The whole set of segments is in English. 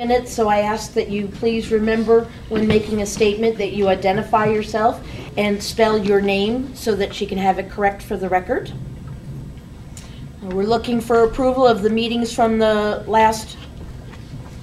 Minutes, so I ask that you please remember when making a statement that you identify yourself and spell your name so that she can have it correct for the record. We're looking for approval of the meetings from the last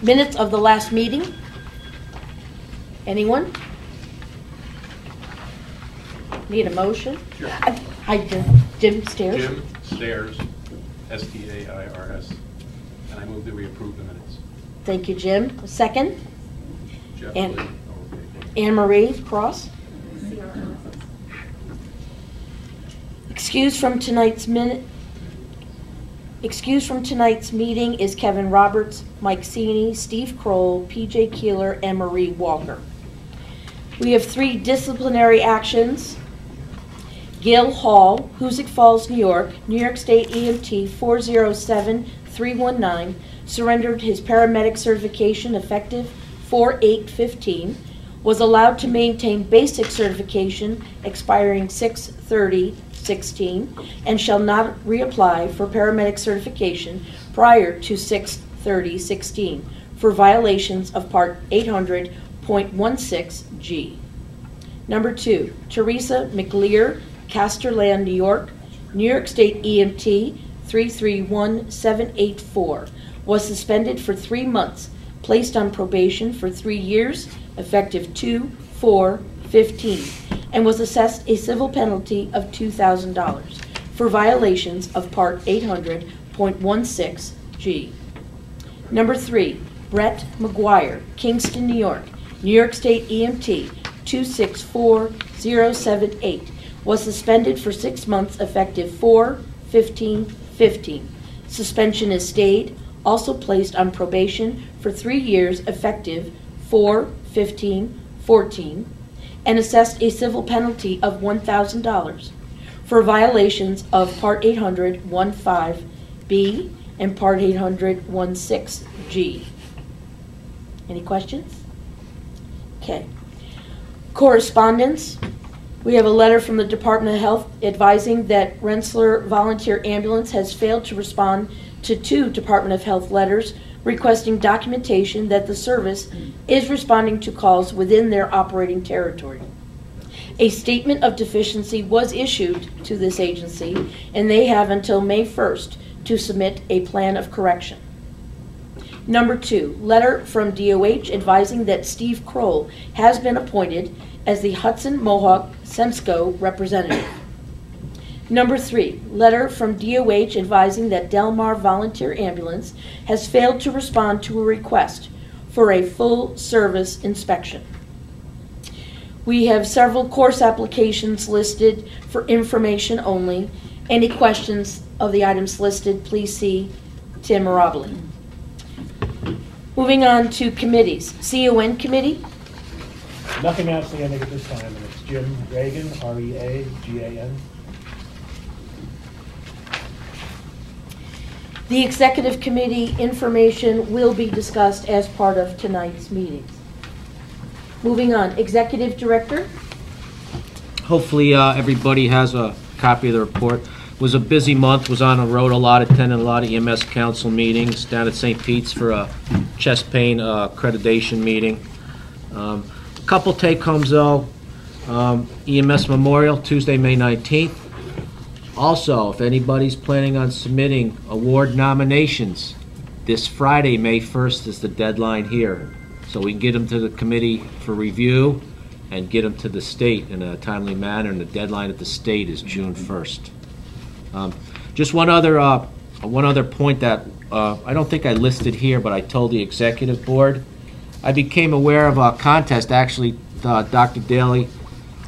minutes of the last meeting. Anyone? Need a motion? Sure. Hi, Jim Stairs. Jim Stairs, S-T-A-I-R-S, and I move that we approve the minutes. Thank you, Jim. A second? Jeff Anne Marie Cross. Excused from tonight's meeting is Kevin Roberts, Mike Sini, Steve Kroll, PJ Keeler, and Marie Walker. We have 3 disciplinary actions. Gil Hall, Hoosick Falls, New York State EMT 407319, surrendered his paramedic certification effective 4/8/15, was allowed to maintain basic certification expiring 6/30/16, and shall not reapply for paramedic certification prior to 6/30/16 for violations of Part 800.16G. Number 2, Teresa McLear, Casterland, New York State EMT 331784, was suspended for 3 months, placed on probation for 3 years, effective 2/4/15, and was assessed a civil penalty of $2,000 for violations of Part 800.16G. Number 3, Brett McGuire, Kingston, New York State EMT 264078, was suspended for 6 months, effective 4/15/15. Suspension is stayed, also placed on probation for 3 years, effective 4/15/14, and assessed a civil penalty of $1,000 for violations of Part 800.15B and Part 800.16G. Any questions? Okay. Correspondence. We have a letter from the Department of Health advising that Rensselaer Volunteer Ambulance has failed to respond to 2 Department of Health letters requesting documentation that the service is responding to calls within their operating territory. A statement of deficiency was issued to this agency, and they have until May 1st to submit a plan of correction. Number 2, letter from DOH advising that Steve Kroll has been appointed as the Hudson Mohawk REMSCO representative. Number 3, letter from DOH advising that Delmar Volunteer Ambulance has failed to respond to a request for a full service inspection. We have several course applications listed for information only. Any questions of the items listed, please see Tim Miraboli. Moving on to committees. CON committee. Nothing outstanding at this time, and it's Jim Reagan, R-E-A-G-A-N. The executive committee information will be discussed as part of tonight's meetings. Moving on, executive director. Hopefully everybody has a copy of the report. It was a busy month, was on the road a lot, attended a lot of EMS council meetings, down at St. Pete's for a chest pain accreditation meeting. A couple take-homes though. EMS Memorial, Tuesday, May 19th. Also, if anybody's planning on submitting award nominations, this Friday, May 1st, is the deadline here. So we can get them to the committee for review and get them to the state in a timely manner, and the deadline at the state is June 1st. Just one other point that I don't think I listed here, but I told the executive board. I became aware of a contest. Actually, Dr. Daly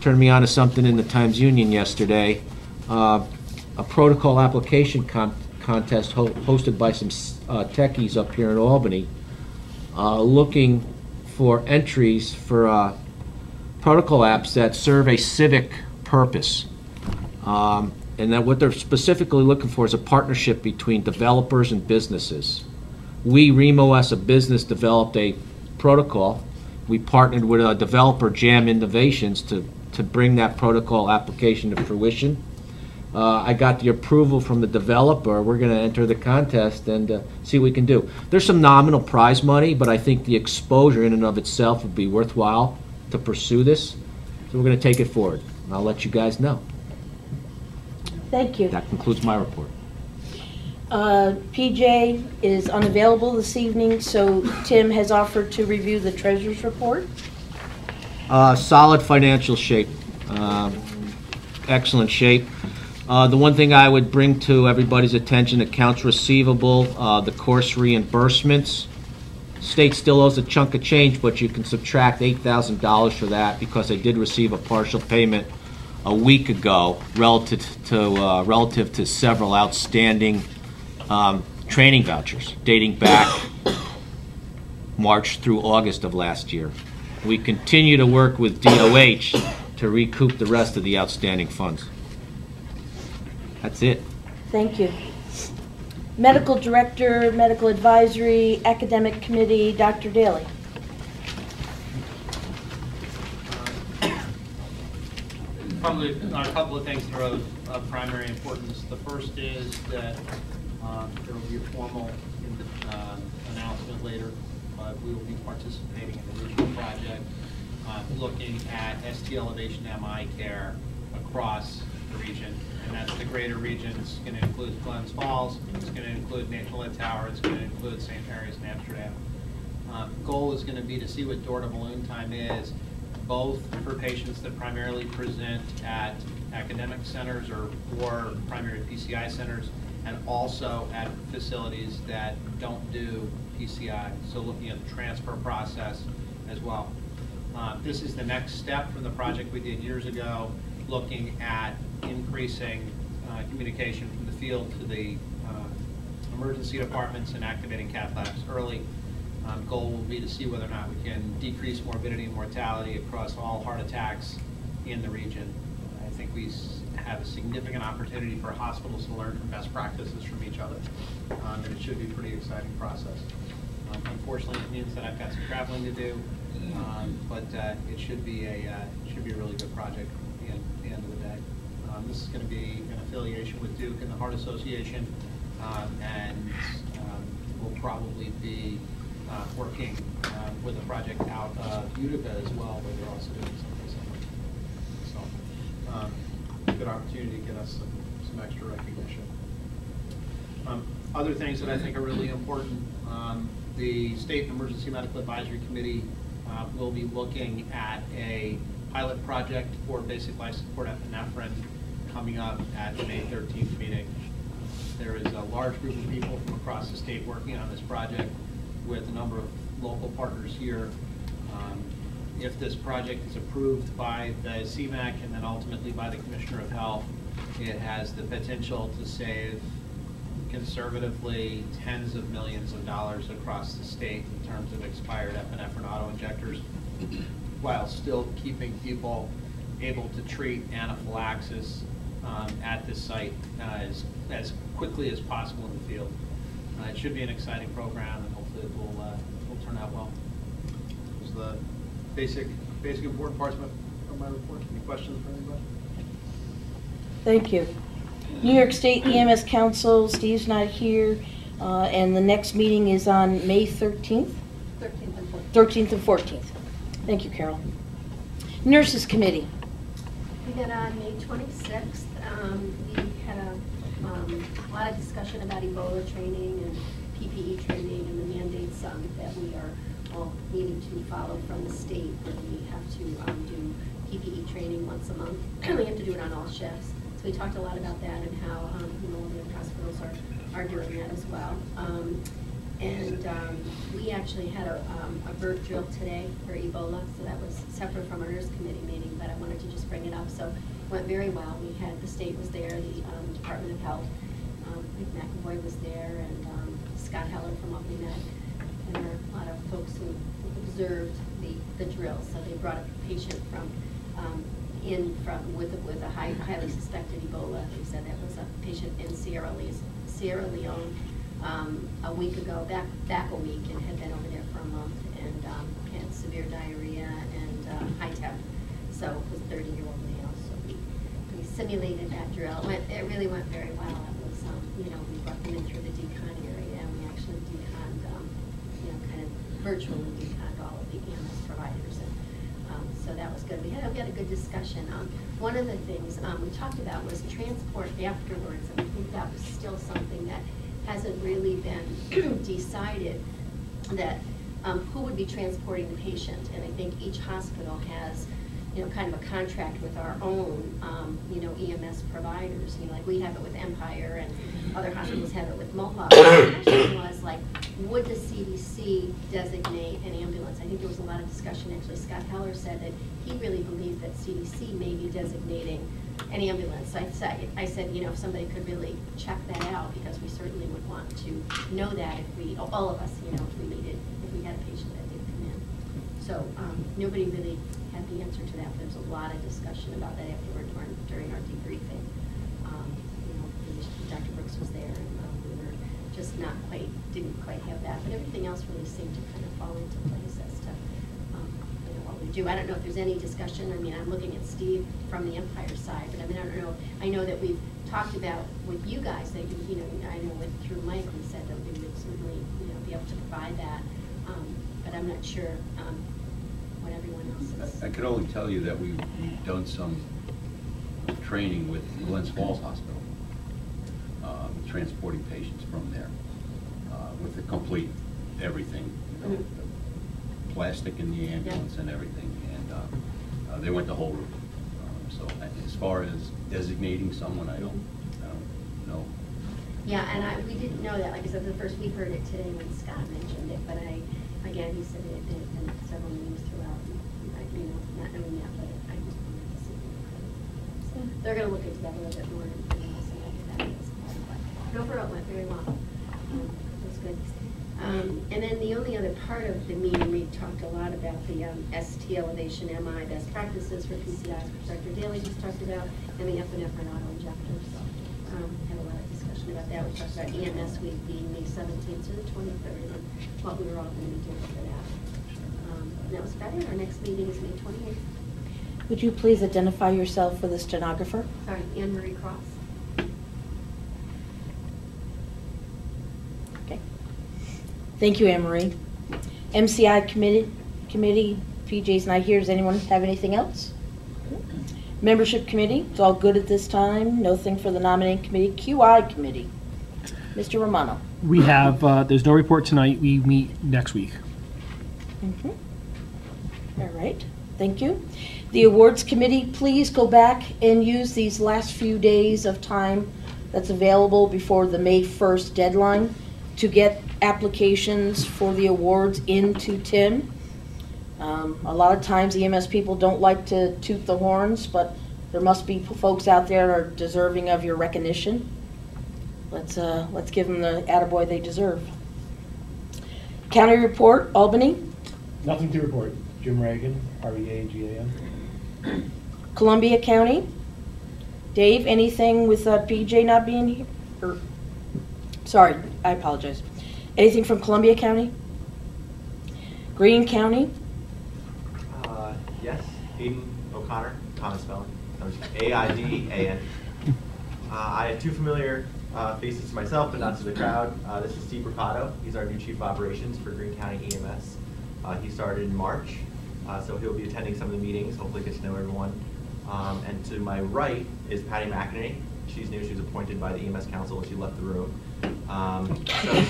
turned me on to something in the Times-Union yesterday. A protocol application contest hosted by some techies up here in Albany, looking for entries for protocol apps that serve a civic purpose. And that what they're specifically looking for is a partnership between developers and businesses. We, REMO, as a business, developed a protocol. We partnered with a developer, Jam Innovations, to bring that protocol application to fruition. I got the approval from the developer. We're going to enter the contest and see what we can do. There's some nominal prize money, but I think the exposure in and of itself would be worthwhile to pursue this. So we're going to take it forward. And I'll let you guys know. Thank you. That concludes my report. PJ is unavailable this evening, so Tim has offered to review the treasurer's report. Solid financial shape. Excellent shape. The one thing I would bring to everybody's attention, accounts receivable, the course reimbursements. State still owes a chunk of change, but you can subtract $8,000 for that because I did receive a partial payment a week ago relative to several outstanding training vouchers dating back March through August of last year. We continue to work with DOH to recoup the rest of the outstanding funds. That's it. Thank you. Medical Director, Medical Advisory, Academic Committee, Dr. Daly. Probably a couple of things that are of primary importance. The first is that there will be a formal announcement later, but we will be participating in the regional project, looking at ST elevation MI care across the region. And that's the greater region. It's going to include Glens Falls, it's going to include National Tower, it's going to include St. Mary's and Amsterdam. Goal is going to be to see what door to balloon time is, both for patients that primarily present at academic centers or primary PCI centers, and also at facilities that don't do PCI. So looking at the transfer process as well. This is the next step from the project we did years ago, looking at increasing communication from the field to the emergency departments and activating cath labs early. Goal will be to see whether or not we can decrease morbidity and mortality across all heart attacks in the region. I think we have a significant opportunity for hospitals to learn from best practices from each other, and it should be a pretty exciting process. Unfortunately, it means that I've got some traveling to do, but it should be a really good project at the end of the day. This is going to be an affiliation with Duke and the Heart Association, and will probably be working with a project out of Utica as well, where they're also doing something similar. So, good opportunity to get us some extra recognition. Other things that I think are really important, the State Emergency Medical Advisory Committee will be looking at a pilot project for basic life support epinephrine coming up at the May 13th meeting. There is a large group of people from across the state working on this project with a number of local partners here. If this project is approved by the CMAC and then ultimately by the Commissioner of Health, it has the potential to save conservatively tens of millions of dollars across the state in terms of expired epinephrine auto-injectors, while still keeping people able to treat anaphylaxis at this site as quickly as possible in the field. It should be an exciting program, and hopefully it will turn out well. Those are the basic important parts of my report. Any questions for anybody? Thank you. New York State EMS Council, Steve's not here, and the next meeting is on May 13th? 13th and 14th. Thank you, Carol. Nurses Committee. We met on May 26th. We had a lot of discussion about Ebola training and PPE training and the mandates that we are all needing to follow from the state, where we have to do PPE training once a month. We have to do it on all shifts. So we talked a lot about that and how the hospitals are doing that as well. We actually had a bird drill today for Ebola, so that was separate from our nurse committee meeting, but I wanted to just bring it up. So it went very well. We had, the state was there, the Department of Health, I think McAvoy was there, and Scott Heller from UpNet, and there were a lot of folks who observed the drill. So they brought a patient with a highly suspected Ebola. They said that was a patient in Sierra Leone a week ago, back a week, and had been over there for a month, and had severe diarrhea and high temp. So it was a 30-year-old male. So we simulated that drill. It really went very well. It was, you know, we brought them in through the decon area, and we actually deconned, you know, kind of virtually deconned all of the EMS providers. And so that was good. We had a good discussion. One of the things we talked about was transport afterwards, and I think that was still something that hasn't really been decided, that who would be transporting the patient. And I think each hospital has, you know, kind of a contract with our own, you know, EMS providers. You know, like we have it with Empire, and other hospitals have it with Mohawk. The question was, like, would the CDC designate an ambulance? I think there was a lot of discussion. Actually, Scott Heller said that he really believed that CDC may be designating an ambulance. I said, you know, if somebody could really check that out, because we certainly would want to know that if we, all of us, you know, if we had a patient that did come in. So nobody really had the answer to that. There was a lot of discussion about that afterward during our debriefing. You know, Dr. Brooks was there, and we were just didn't quite have that. But everything else really seemed to kind of fall into place as to you know, what we do. I don't know if there's any discussion. I mean, I'm looking at Steve from the Empire side, but I mean, I don't know. I know that we've talked about with you guys that you know, I know through Mike, we said that we would certainly, you know, be able to provide that. But I'm not sure what everyone else is. I could only tell you that we've done some training with Glens Falls Hospital, transporting patients from there with the complete everything, you know, the plastic in the ambulance and everything, and they went the whole route. So as far as designating someone, I don't know. Yeah, and we didn't know that. Like I said, we heard it today when Scott mentioned it, but again, he said it had been several meetings throughout. You know, not knowing that, but I just wanted to see. So they're going to look into that a little bit more, and also after that as part of it. Overall, it went very well. It was good. And then the only other part of the meeting, we talked a lot about the ST elevation MI best practices for PCIs, which Dr. Daly just talked about, and the epinephrine auto injectors. So had a lot of discussion about that. We talked about EMS week being May 17th to the 23rd, and what we were all going to be doing for that. And that was about it. Our next meeting is May 28th. Would you please identify yourself for the stenographer? Sorry, Anne Marie Cross. Okay. Thank you, Anne Marie. MCI committee, PJ's not here. Does anyone have anything else? Membership committee, it's all good at this time. Nothing for the nominating committee. QI committee, Mr. Romano. We have, there's no report tonight. We meet next week. All right, thank you. The awards committee, please go back and use these last few days of time that's available before the May 1st deadline to get applications for the awards into Tim. A lot of times EMS people don't like to toot the horns, but there must be folks out there that are deserving of your recognition. Let's give them the attaboy they deserve. County report, Albany. Nothing to report. Jim Reagan, REAGAN. Columbia County. Dave, anything with PJ not being here? Sorry, I apologize. Anything from Columbia County? Greene County. Yes, Aiden O'Connor, common spelling. A-I-D-A-N. I have two familiar faces to myself, but not to the crowd. This is Steve Ricardo. He's our new Chief of Operations for Greene County EMS. He started in March, so he'll be attending some of the meetings, hopefully get to know everyone. And to my right is Patty McInerney. She's new. She was appointed by the EMS Council and she left the room. So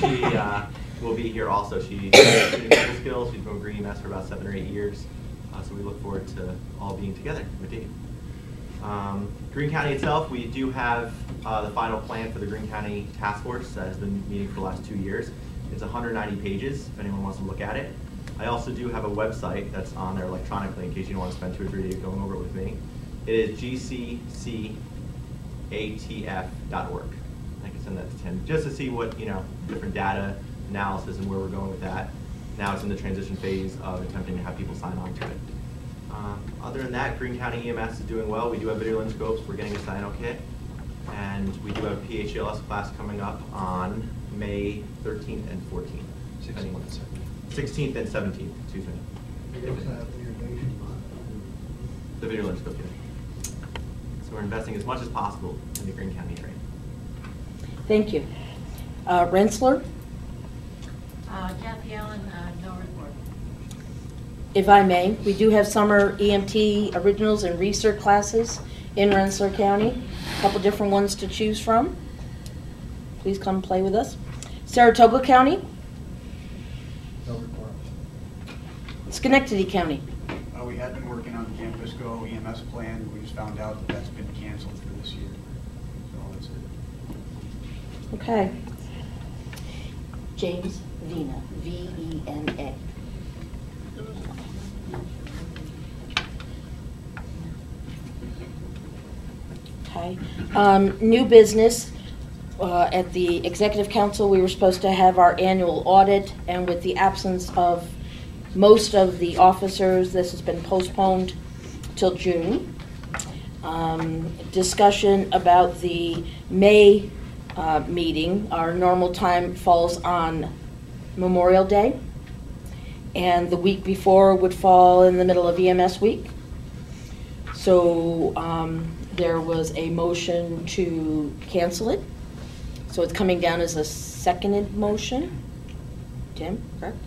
she will be here also. She's communication skills. She's been with Greene EMS for about 7 or 8 years. So we look forward to all being together with Dave. Greene County itself, we do have the final plan for the Greene County Task Force that has been meeting for the last 2 years. It's 190 pages, if anyone wants to look at it. I also do have a website that's on there electronically in case you don't want to spend 2 or 3 days going over it with me. It is gccatf.org. I can send that to Tim just to see what, you know, different data analysis and where we're going with that. Now it's in the transition phase of attempting to have people sign on to it. Other than that, Greene County EMS is doing well. We do have video scopes. We're getting a cyno kit. And we do have a PHLS class coming up on May 13th and 14th. 16th and 17th, excuse me. The video scope, yeah. So we're investing as much as possible in the Greene County area. Thank you. Rensselaer, Kathy Allen, no report. if I may, we do have summer EMT originals and research classes in Rensselaer County. A couple different ones to choose from. Please come play with us. Saratoga County, No report. Schenectady County. We had been working on the Campus Go EMS plan. We just found out that that's been canceled for this year. So that's it. Okay. James Vena, V-E-N-A. Okay. New business. At the Executive Council, we were supposed to have our annual audit, and with the absence of most of the officers, this has been postponed till June. Discussion about the May meeting. Our normal time falls on Memorial Day, and the week before would fall in the middle of EMS week. So there was a motion to cancel it. So it's coming down as a seconded motion. Tim, correct?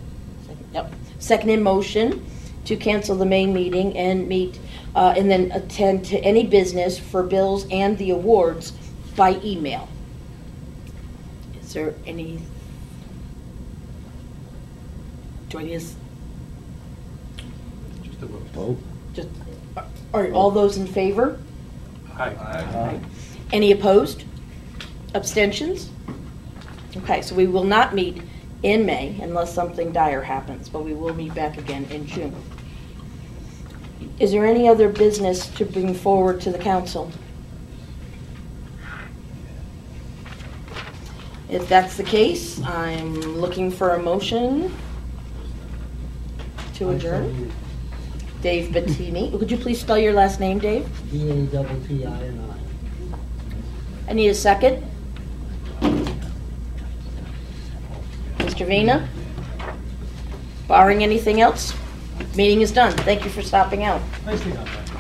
Yep. Seconded motion to cancel the May meeting and meet, and then attend to any business for bills and the awards by email. Is there any? Do I need to? Just a vote. Vote. Just, are all those in favor? Aye. Any opposed? Abstentions? Okay, so we will not meet in May unless something dire happens, but we will meet back again in June. Is there any other business to bring forward to the council? If that's the case, I'm looking for a motion to adjourn. Dave Bettini. Could you please spell your last name, Dave? B-A-T-T-I-N-I. I need a second. Mr. Vena? Barring anything else, meeting is done. Thank you for stopping out. Nicely done, Mike.